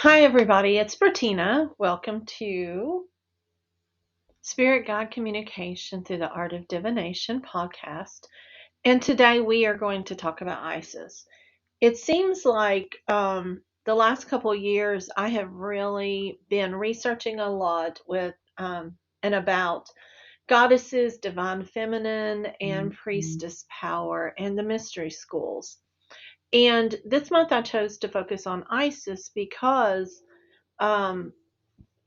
Hi, everybody. It's Bertina. Welcome to Spirit God Communication through the Art of Divination podcast. And today we are going to talk about Isis. It seems like the last couple of years I have really been researching a lot with and about goddesses, divine feminine, and priestess power, and the mystery schools. And this month I chose to focus on Isis because um,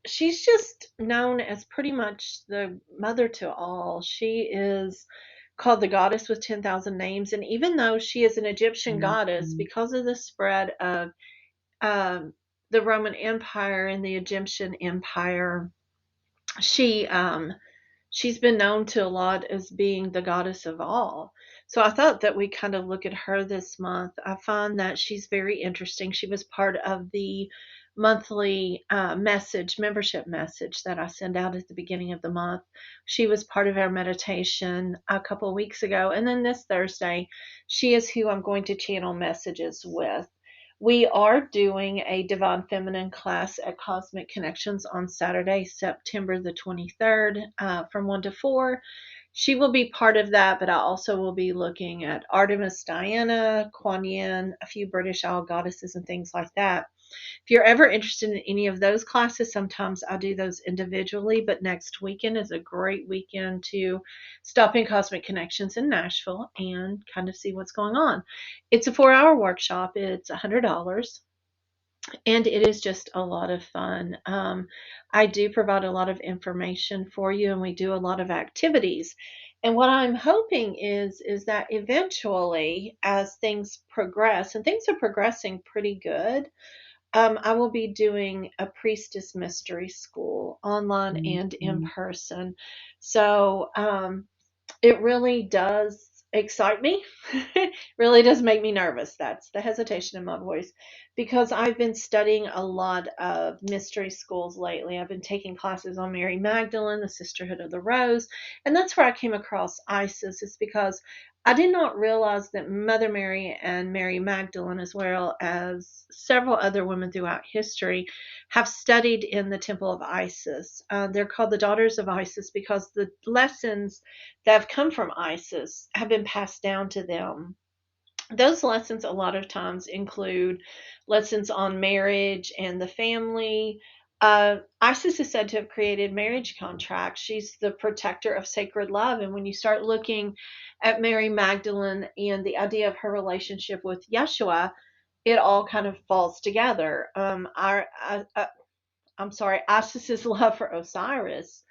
she's just known as pretty much the mother to all. She is called the goddess with 10,000 names. And even though she is an Egyptian goddess, because of the spread of um, the Roman Empire and the Egyptian Empire, she she's been known to a lot as being the goddess of all. So I thought that we kind of look at her this month. I find that she's very interesting. She was part of the monthly membership message that I send out at the beginning of the month. She was part of our meditation a couple of weeks ago. And then this Thursday, she is who I'm going to channel messages with. We are doing a Divine Feminine class at Cosmic Connections on Saturday, September the 23rd, from 1 to 4. She will be part of that, but I also will be looking at Artemis Diana, Kuan Yin, a few British Isle goddesses, and things like that. If you're ever interested in any of those classes, sometimes I do those individually, but next weekend is a great weekend to stop in Cosmic Connections in Nashville and kind of see what's going on. It's a 4-hour workshop. It's $100 and it is just a lot of fun. I do provide a lot of information for you, and we do a lot of activities. And what I'm hoping is that eventually, as things progress, and things are progressing pretty good, I will be doing a priestess mystery school online and in person. So it really does excite me. It really does make me nervous. That's the hesitation in my voice because I've been studying a lot of mystery schools lately. I've been taking classes on Mary Magdalene, the Sisterhood of the Rose, and that's where I came across Isis. Is because I did not realize that Mother Mary and Mary Magdalene, as well as several other women throughout history, have studied in the Temple of Isis. They're called the Daughters of Isis because the lessons that have come from Isis have been passed down to them. Those lessons a lot of times include lessons on marriage and the family. Isis is said to have created marriage contracts. She's the protector of sacred love. And when you start looking at Mary Magdalene and the idea of her relationship with Yeshua, it all kind of falls together. I'm sorry, Isis's love for Osiris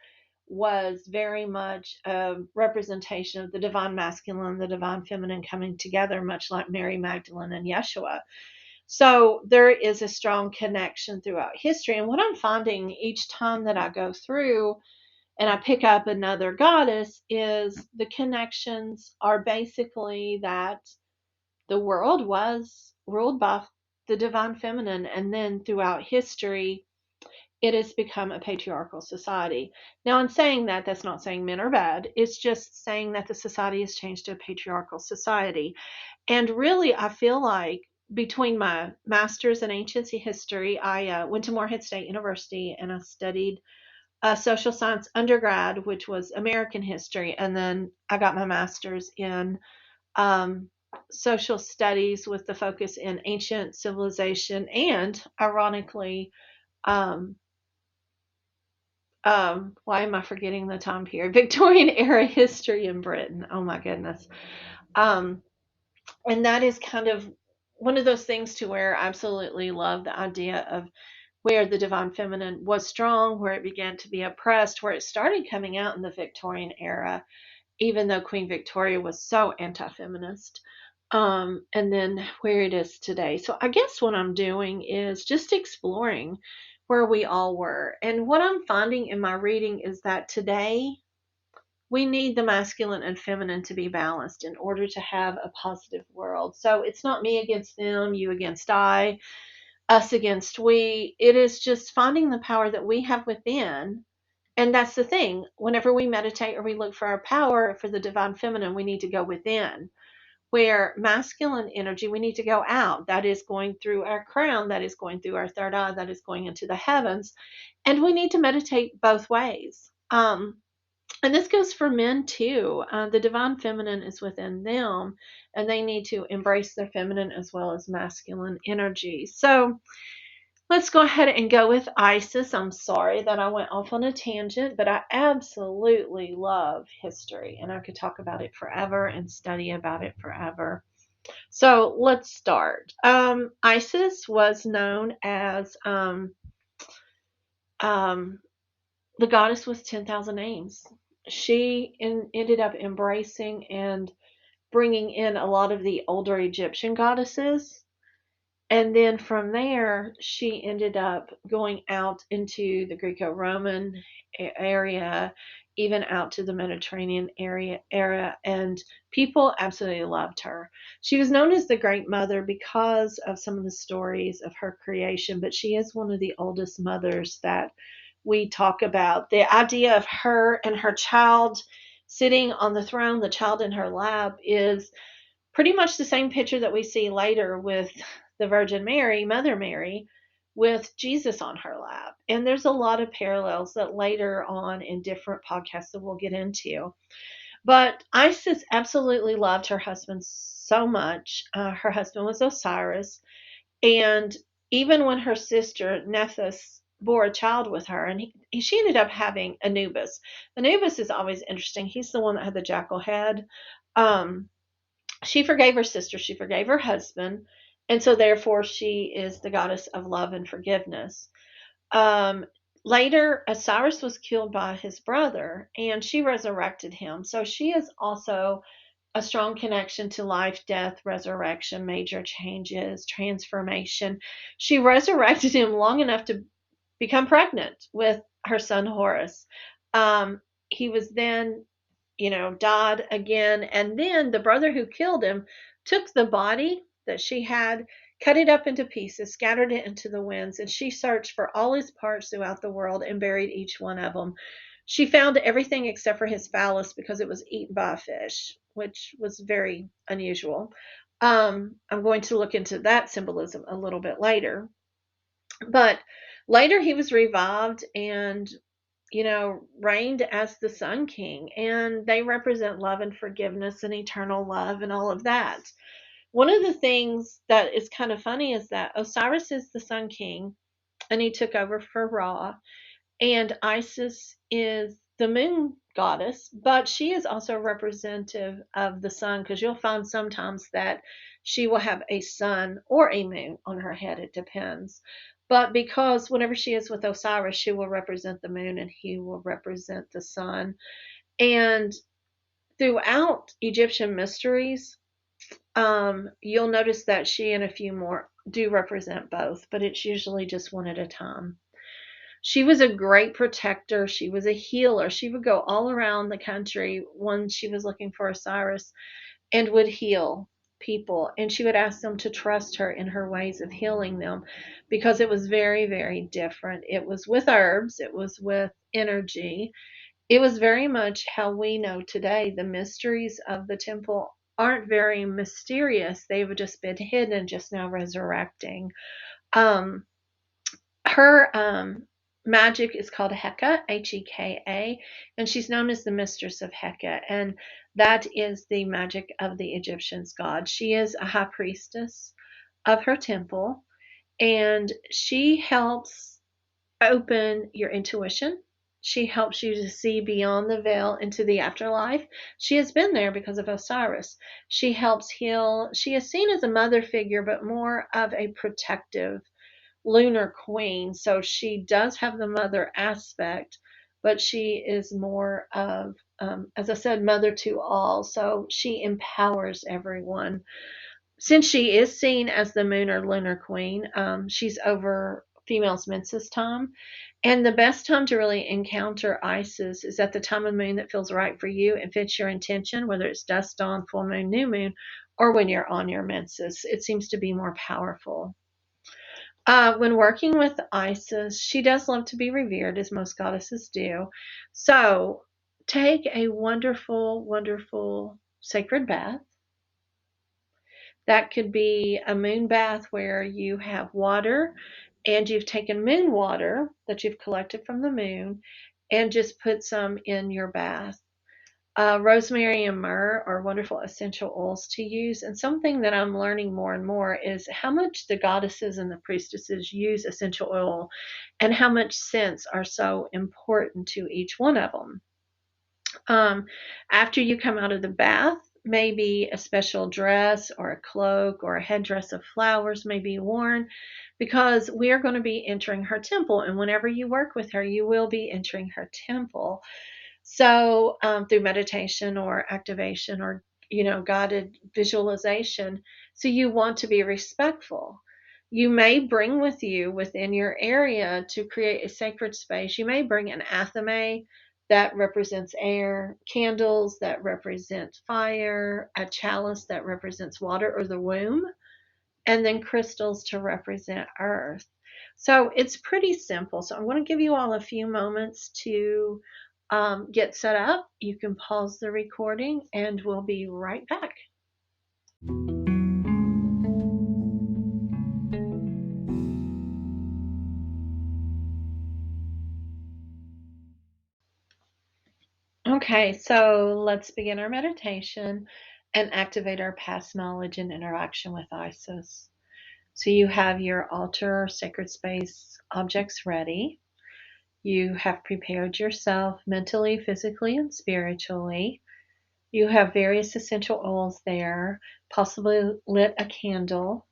was very much a representation of the divine masculine, the divine feminine coming together, much like Mary Magdalene and Yeshua. So there is a strong connection throughout history. And what I'm finding each time that I go through and I pick up another goddess is the connections are basically that the world was ruled by the divine feminine, and then throughout history it has become a patriarchal society. Now, in saying that, that's not saying men are bad. It's just saying that the society has changed to a patriarchal society. And really, I feel like between my master's in ancient history, I went to Morehead State University and I studied social science undergrad, which was American history. And then I got my master's in um, social studies with the focus in ancient civilization and, ironically, um, why am I forgetting the time period? Victorian era history in Britain. Oh my goodness. Um, and that is kind of one of those things to where I absolutely love the idea of where the divine feminine was strong, where it began to be oppressed, where it started coming out in the Victorian era, even though Queen Victoria was so anti-feminist. And then where it is today. So I guess what I'm doing is just exploring where we all were. And what I'm finding in my reading is that today we need the masculine and feminine to be balanced in order to have a positive world. So it's not me against them, you against I, us against we. It is just finding the power that we have within. And that's the thing. Whenever we meditate or we look for our power, for the divine feminine, we need to go within. where masculine energy, we need to go out. That is going through our crown, that is going through our third eye, that is going into the heavens. And we need to meditate both ways. And this goes for men too. The divine feminine is within them, and they need to embrace their feminine as well as masculine energy. So let's go ahead and go with Isis. I'm sorry that I went off on a tangent, but I absolutely love history, and I could talk about it forever and study about it forever. So let's start. Isis was known as um, the goddess with 10,000 names. She ended up embracing and bringing in a lot of the older Egyptian goddesses. And then from there, she ended up going out into the Greco-Roman area, even out to the Mediterranean area, and people absolutely loved her. She was known as the Great Mother because of some of the stories of her creation, but she is one of the oldest mothers that we talk about. The idea of her and her child sitting on the throne, the child in her lap, is pretty much the same picture that we see later with the Virgin Mary, Mother Mary, with Jesus on her lap. And there's a lot of parallels that later on in different podcasts that we'll get into. But Isis absolutely loved her husband so much. Her husband was Osiris. And even when her sister Nephthys bore a child with her, and she ended up having Anubis. Anubis is always interesting. He's the one that had the jackal head. She forgave her sister, she forgave her husband, and so therefore she is the goddess of love and forgiveness. Um, Later, Osiris was killed by his brother, and she resurrected him. So she is also a strong connection to life, death, resurrection, major changes, transformation. She resurrected him long enough to become pregnant with her son Horus. He was then died again. And then the brother who killed him took the body that she had, cut it up into pieces, scattered it into the winds, and she searched for all his parts throughout the world and buried each one of them. She found everything except for his phallus because it was eaten by a fish, which was very unusual. I'm going to look into that symbolism a little bit later. But later he was revived and reigned as the Sun King, and they represent love and forgiveness and eternal love and all of that. One of the things that is kind of funny is that Osiris is the Sun King, and he took over for Ra, and Isis is the moon goddess, but she is also representative of the sun because you'll find sometimes that she will have a sun or a moon on her head. It depends. But because whenever she is with Osiris, she will represent the moon and he will represent the sun. And throughout Egyptian mysteries, you'll notice that she and a few more do represent both, but it's usually just one at a time. She was a great protector. She was a healer. She would go all around the country when she was looking for Osiris and would heal people. And she would ask them to trust her in her ways of healing them because it was very, very different. It was with herbs, it was with energy. It was very much how we know today. The mysteries of the temple aren't very mysterious. They've just been hidden and just now resurrecting. Um, her magic is called Heka, Heka, and she's known as the mistress of Heka, and that is the magic of the Egyptians' god. She is a high priestess of her temple, and she helps open your intuition. She helps you to see beyond the veil into the afterlife. She has been there because of Osiris. She helps heal. She is seen as a mother figure, but more of a protective lunar queen. So she does have the mother aspect, but she is more of, as I said, mother to all. So she empowers everyone. Since she is seen as the moon or lunar queen, she's over females' menses time. And the best time to really encounter Isis is at the time of moon that feels right for you and fits your intention, whether it's dusk, dawn, full moon, new moon, or when you're on your menses. It seems to be more powerful. When working with Isis, she does love to be revered, as most goddesses do. So take a wonderful, wonderful sacred bath. That could be a moon bath where you have water and you've taken moon water that you've collected from the moon and just put some in your bath. Rosemary and myrrh are wonderful essential oils to use. And something that I'm learning more and more is how much the goddesses and the priestesses use essential oil and how much scents are so important to each one of them. Um, After you come out of the bath, maybe a special dress or a cloak or a headdress of flowers may be worn because we are going to be entering her temple. And whenever you work with her, you will be entering her temple. So, through meditation or activation or, guided visualization. So, you want to be respectful. You may bring with you within your area to create a sacred space. You may bring an athame that represents air, candles that represent fire, a chalice that represents water or the womb, and then crystals to represent earth. So it's pretty simple. So I'm going to give you all a few moments to get set up. You can pause the recording and we'll be right back. Okay, so let's begin our meditation and activate our past knowledge and interaction with Isis. So you have your altar or sacred space objects ready. You have prepared yourself mentally, physically, and spiritually. You have various essential oils there, possibly lit a candle.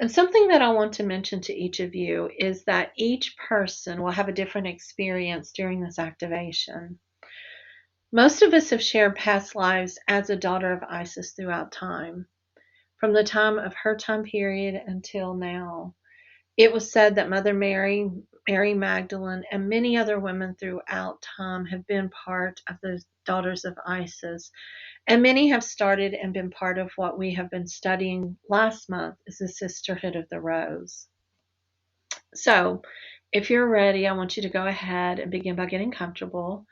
And something that I want to mention to each of you is that each person will have a different experience during this activation. Most of us have shared past lives as a daughter of Isis throughout time, from the time of her time period until now. It was said that Mother Mary, Mary Magdalene, and many other women throughout time have been part of the daughters of Isis. And many have started and been part of what we have been studying last month is the Sisterhood of the Rose. So, if you're ready, I want you to go ahead and begin by getting comfortable.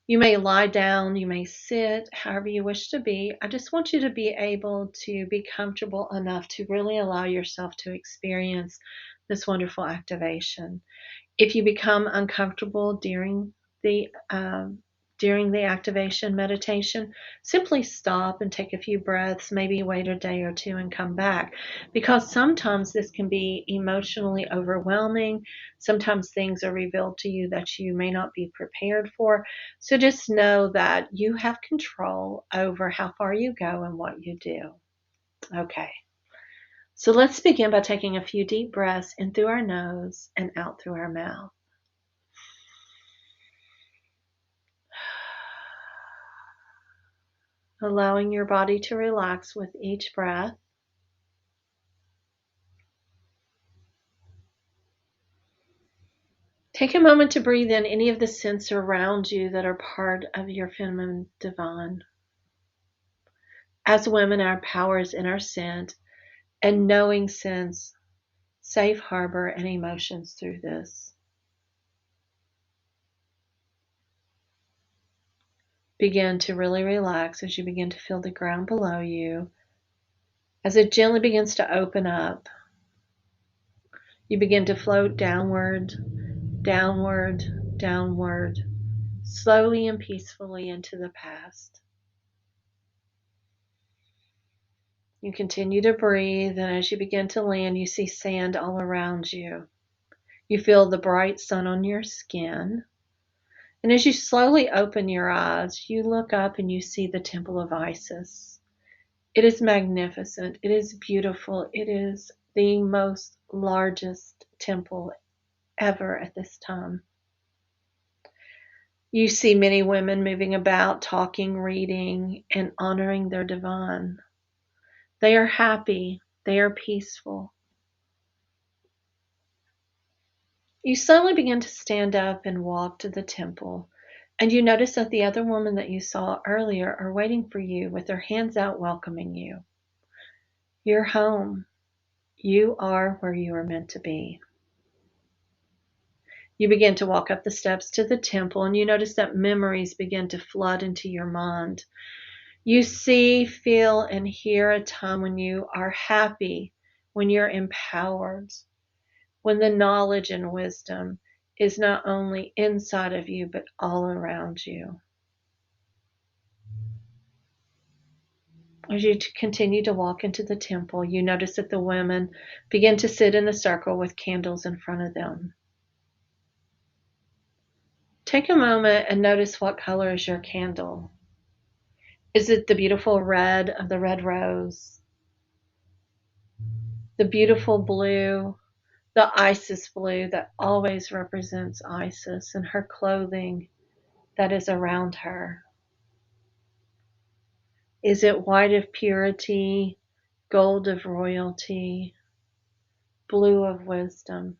You may lie down, you may sit, however you wish to be. I just want you to be able to be comfortable enough to really allow yourself to experience this wonderful activation. If you become uncomfortable during the activation meditation, simply stop and take a few breaths, maybe wait a day or two and come back, because sometimes this can be emotionally overwhelming. Sometimes things are revealed to you that you may not be prepared for. So just know that you have control over how far you go and what you do. Okay. So let's begin by taking a few deep breaths in through our nose and out through our mouth. Allowing your body to relax with each breath. Take a moment to breathe in any of the scents around you that are part of your feminine divine. As women, our power is in our scent, and knowing scents safe harbor and emotions through this. Begin to really relax as you begin to feel the ground below you. As it gently begins to open up, you begin to float downward, downward, downward, slowly and peacefully into the past. You continue to breathe, and as you begin to land, you see sand all around you. You feel the bright sun on your skin. And as you slowly open your eyes, you look up and you see the Temple of Isis. It is magnificent. It is beautiful. It is the most largest temple ever at this time. You see many women moving about, talking, reading, and honoring their divine. They are happy. They are peaceful. You slowly begin to stand up and walk to the temple, and you notice that the other woman that you saw earlier are waiting for you with their hands out welcoming you. You're home. You are where you are meant to be. You begin to walk up the steps to the temple, and you notice that memories begin to flood into your mind. You see, feel, and hear a time when you are happy, when you're empowered, when the knowledge and wisdom is not only inside of you, but all around you. As you continue to walk into the temple, you notice that the women begin to sit in a circle with candles in front of them. Take a moment and notice what color is your candle. Is it the beautiful red of the red rose? The beautiful blue, the Isis blue that always represents Isis and her clothing that is around her? Is it white of purity, gold of royalty, blue of wisdom?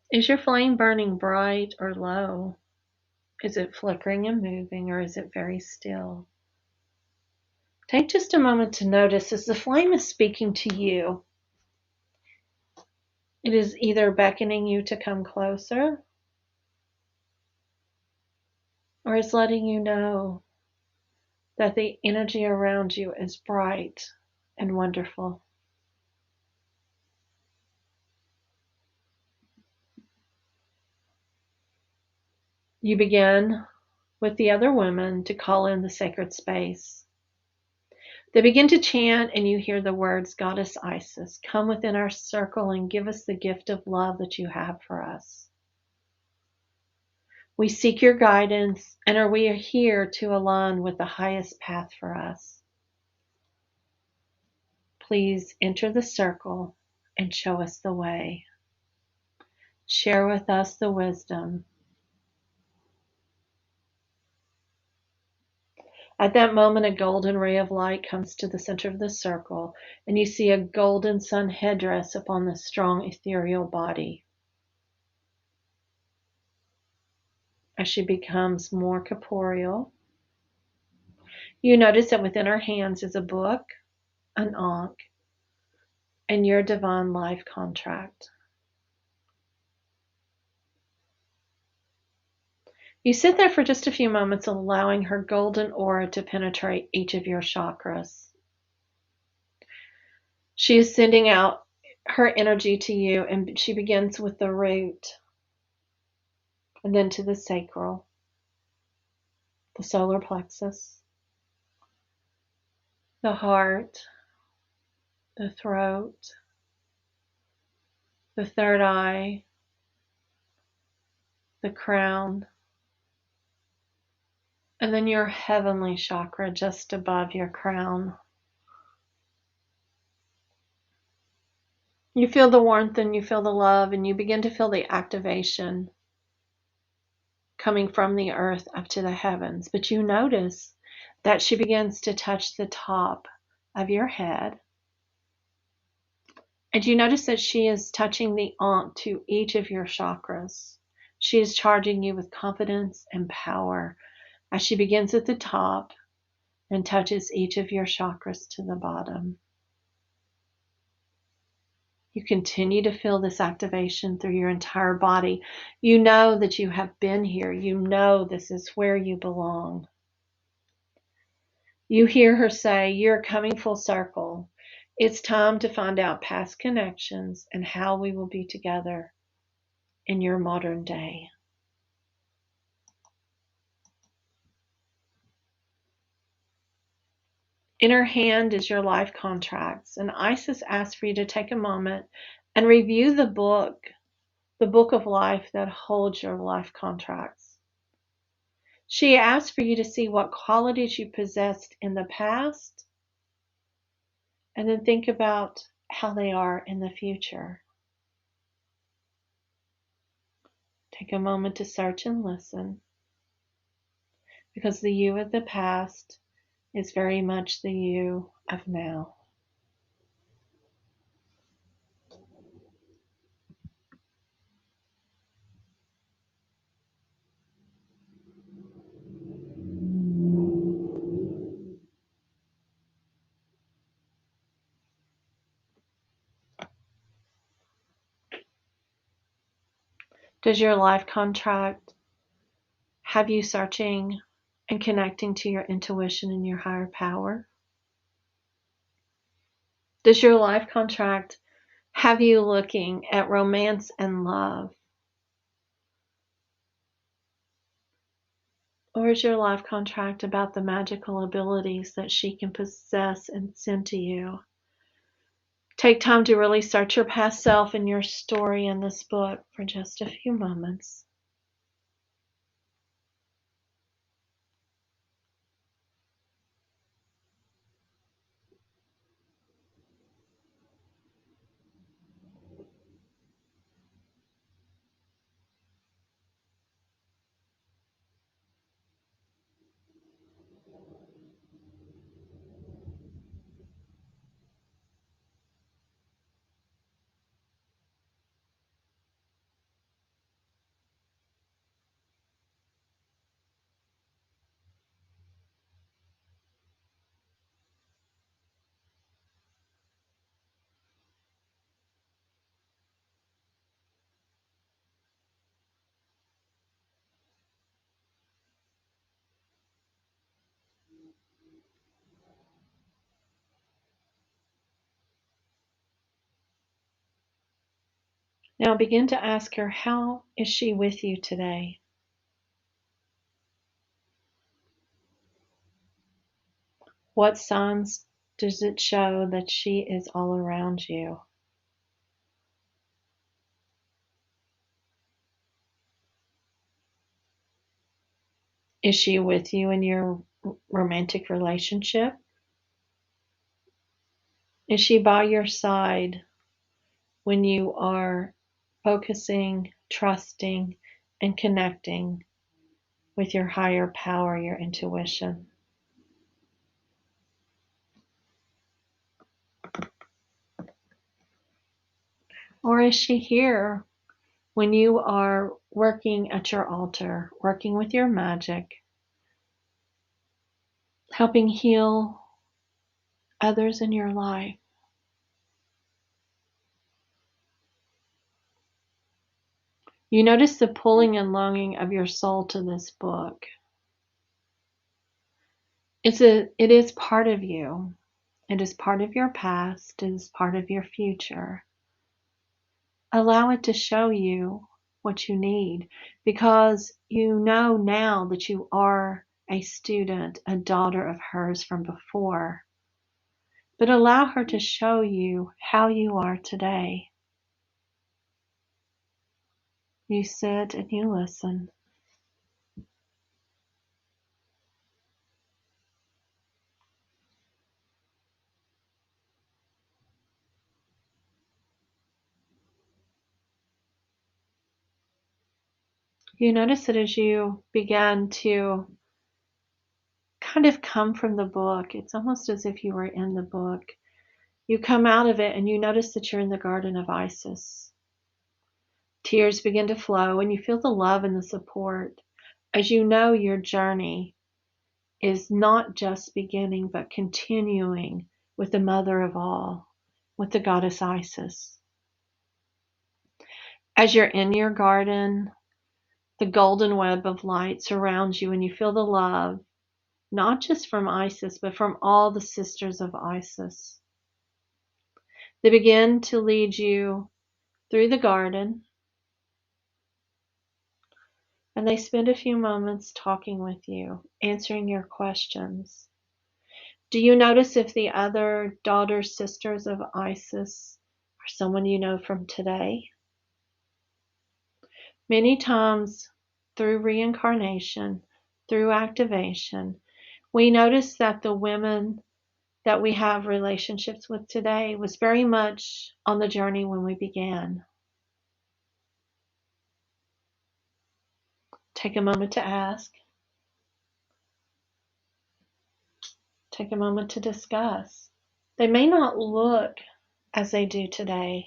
Is your flame burning bright or low? Is it flickering and moving, or is it very still? Take just a moment to notice as the flame is speaking to you. It is either beckoning you to come closer, or it's letting you know that the energy around you is bright and wonderful. You begin with the other women to call in the sacred space. They begin to chant, and you hear the words, Goddess Isis, come within our circle and give us the gift of love that you have for us. We seek your guidance, and we are here to align with the highest path for us. Please enter the circle and show us the way. Share with us the wisdom. At that moment, a golden ray of light comes to the center of the circle, and you see a golden sun headdress upon the strong ethereal body. As she becomes more corporeal, you notice that within her hands is a book, an ankh, and your divine life contract. You sit there for just a few moments, allowing her golden aura to penetrate each of your chakras. She is sending out her energy to you, and she begins with the root, and then to the sacral, the solar plexus, the heart, the throat, the third eye, the crown, and then your heavenly chakra just above your crown. You feel the warmth and you feel the love, and you begin to feel the activation coming from the earth up to the heavens. But you notice that she begins to touch the top of your head. And you notice that she is touching the ankh to each of your chakras. She is charging you with confidence and power as she begins at the top and touches each of your chakras to the bottom. You continue to feel this activation through your entire body. You know that you have been here. You know this is where you belong. You hear her say, you're coming full circle. It's time to find out past connections and how we will be together in your modern day. In her hand is your life contracts, and Isis asks for you to take a moment and review the book of life that holds your life contracts. She asks for you to see what qualities you possessed in the past, and then think about how they are in the future. Take a moment to search and listen, because the you of the past is very much the you of now. Does your life contract have you searching and connecting to your intuition and your higher power? Does your life contract have you looking at romance and love? Or is your life contract about the magical abilities that she can possess and send to you? Take time to really search your past self and your story in this book for just a few moments. Now begin to ask her, how is she with you today? What signs does it show that she is all around you? Is she with you in your romantic relationship? Is she by your side when you are focusing, trusting, and connecting with your higher power, your intuition? Or is she here when you are working at your altar, working with your magic, helping heal others in your life? You notice the pulling and longing of your soul to this book. It is part of you. It is part of your past. It is part of your future. Allow it to show you what you need, because you know now that you are a student, a daughter of hers from before. But allow her to show you how you are today. You sit and you listen. You notice that as you began to kind of come from the book, it's almost as if you were in the book. You come out of it and you notice that you're in the Garden of Isis. Tears begin to flow and you feel the love and the support as you know your journey is not just beginning but continuing with the mother of all, with the goddess Isis. As you're in your garden, the golden web of light surrounds you and you feel the love, not just from Isis, but from all the sisters of Isis. They begin to lead you through the garden, and they spend a few moments talking with you, answering your questions. Do you notice if the other daughters, sisters of Isis are someone you know from today? Many times through reincarnation, through activation, we notice that the women that we have relationships with today was very much on the journey when we began. Take a moment to ask. Take a moment to discuss. They may not look as they do today,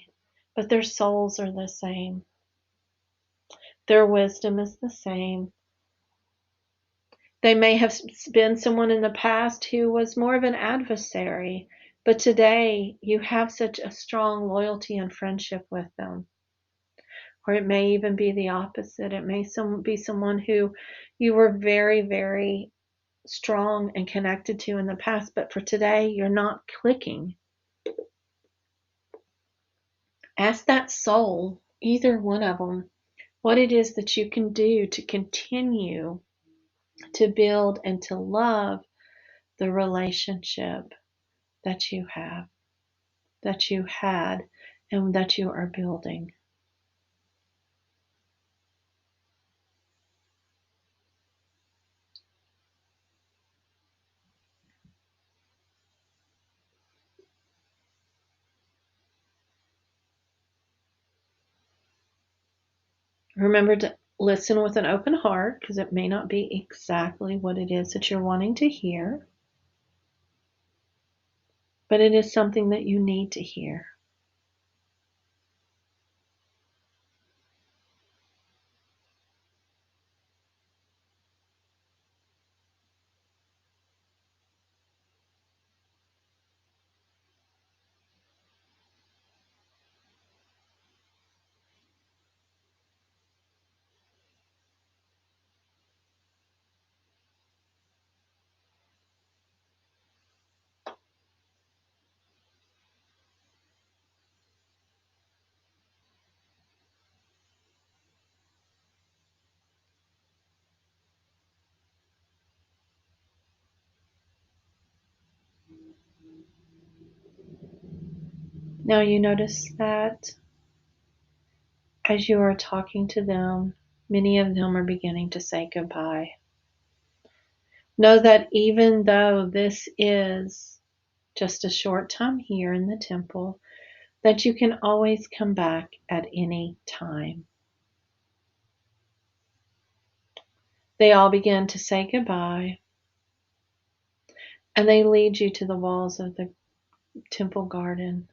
but their souls are the same. Their wisdom is the same. They may have been someone in the past who was more of an adversary, but today you have such a strong loyalty and friendship with them. Or it may even be the opposite. It may be someone who you were very, very strong and connected to in the past, but for today, you're not clicking. Ask that soul, either one of them, what it is that you can do to continue to build and to love the relationship that you have, that you had, and that you are building. Remember to listen with an open heart, because it may not be exactly what it is that you're wanting to hear, but it is something that you need to hear. Now you notice that as you are talking to them, many of them are beginning to say goodbye. Know that even though this is just a short time here in the temple, that you can always come back at any time. They all begin to say goodbye, and they lead you to the walls of the temple garden.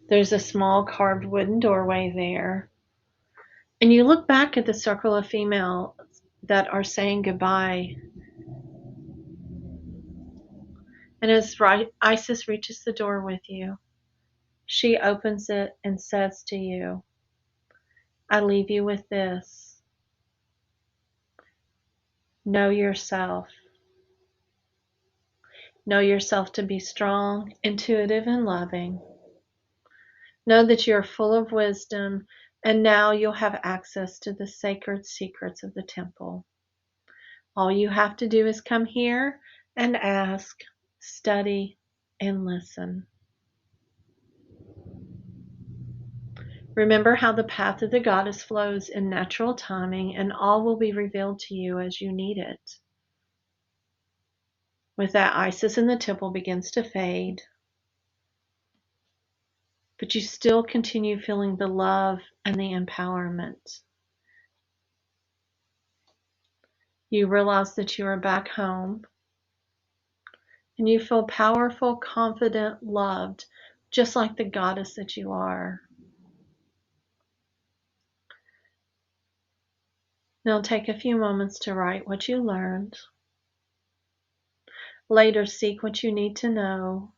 There's a small carved wooden doorway there, and you look back at the circle of females that are saying goodbye. And as Isis reaches the door with you, she opens it and says to you, I leave you with this. Know yourself. Know yourself to be strong, intuitive, and loving. Know that you are full of wisdom, and now you'll have access to the sacred secrets of the temple. All you have to do is come here and ask, study, and listen. Remember how the path of the goddess flows in natural timing, and all will be revealed to you as you need it. With that, Isis in the temple begins to fade, but you still continue feeling the love and the empowerment. You realize that you are back home, and you feel powerful, confident, loved, just like the goddess that you are. Now take a few moments to write what you learned. Later, seek what you need to know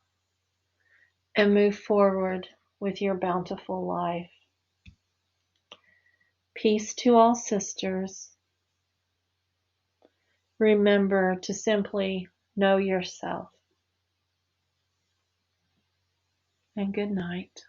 and move forward with your bountiful life. Peace to all sisters. Remember to simply know yourself. And good night.